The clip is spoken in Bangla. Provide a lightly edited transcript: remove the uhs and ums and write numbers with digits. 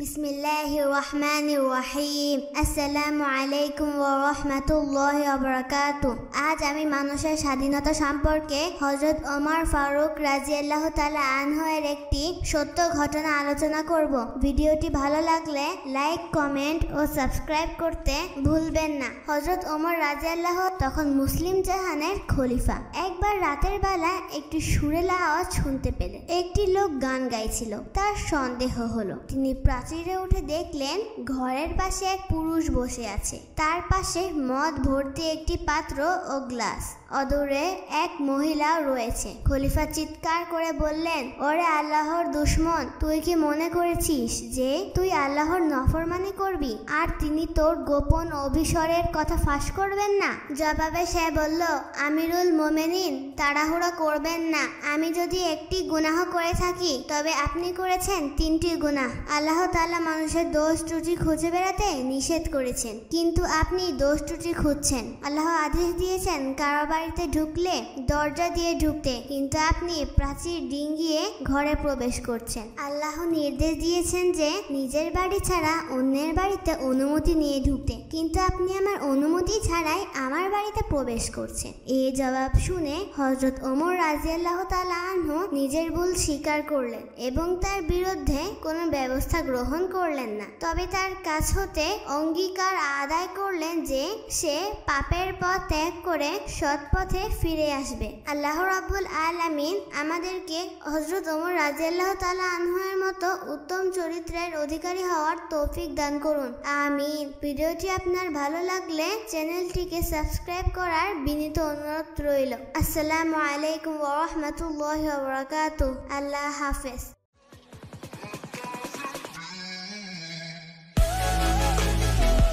বিসমিল্লাহিররহমানিররহিম। আসসালামু আলাইকুম ওয়া রাহমাতুল্লাহি ওয়া বারাকাতুহু। আজ আমি মানুষের স্বাধীনতা সম্পর্কে হযরত ওমর ফারুক রাদিয়াল্লাহু তাআলা আনহু এর একটি সত্য ঘটনা আলোচনা করব। ভিডিওটি ভালো লাগলে লাইক, কমেন্ট ও সাবস্ক্রাইব করতে ভুলবেন না। হযরত ওমর রাদিয়াল্লাহু তখন মুসলিম জাহানের খলিফা। একবার রাতের বেলা একটি সুরেলা আওয়াজ শুনতে পেলেন। একটি লোক গান গাইছিল। তার সন্দেহ হলো। তিনি প্রাচীরে উঠে দেখলেন ঘরের পাশে এক পুরুষ বসে আছে। তার পাশে মদ ভর্তি একটি পাত্র ও গ্লাস। অদূরে এক মহিলাও রয়েছে। খলিফা চিৎকার করে বললেন, ওরে আল্লাহর দুশমন, তুই কি মনে করেছিস যে তুই আল্লাহর নফরমানি করবি আর তিনি তোর গোপন অভিসরের কথা ফাঁস করবেন না? জবাবে সে বলল, আমিরুল মোমেনিন, তাড়াহুড়ো করবেন না। আমি যদি একটি গুনাহ করে থাকি তবে আপনি করেছেন 3টি গুনাহ। আল্লাহ তাআলা মানুষের দোষ ত্রুটি খুঁজে বেড়াতে নিষেধ করেছেন, কিন্তু আপনি দোষ ত্রুটি খুঁজছেন। আল্লাহ আদেশ দিয়েছেন কারো বাড়িতে ঢুকলে দরজা দিয়ে ঢুকতে, কিন্তু আপনি প্রাচীর ডিঙ্গিয়ে ঘরে প্রবেশ করছেন। আল্লাহ নির্দেশ দিয়েছেন যে নিজের বাড়ি ছাড়া অন্যের বাড়িতে অনুমতি নিয়ে ঢুকতে, কিন্তু আপনি আমার অনুমতি ছাড়াই আমার বাড়িতে প্রবেশ করছেন। এই জবাব শুনে হযরত ওমর রাদিয়াল্লাহু তাআলা আনহু নিজের ভুল স্বীকার করলেন এবং তার বিরুদ্ধে কোনো ব্যবস্থা গ্রহণ করলেন না। তবে তার কাছ হতে অঙ্গীকার আদায় করলেন যে সে পাপের পথ ত্যাগ করে সৎ পথে ফিরে আসবে। আল্লাহ রাব্বুল আলামিন আমাদেরকে হযরত ওমর রাদিয়াল্লাহু তাআলা আনহু এর মতো উত্তম চরিত্রের অধিকারী হওয়ার তৌফিক দান করুন। আমিন। ভিডিওটি আপনার ভালো লাগলে চ্যানেলটিকে সাবস্ক্রাইব করার বিনীত অনুরোধ রইল। আসসালামু আলাইকুম ওয়া রাহমাতুল্লাহি ওয়া বারাকাতুহু। আল্লাহ হাফেজ।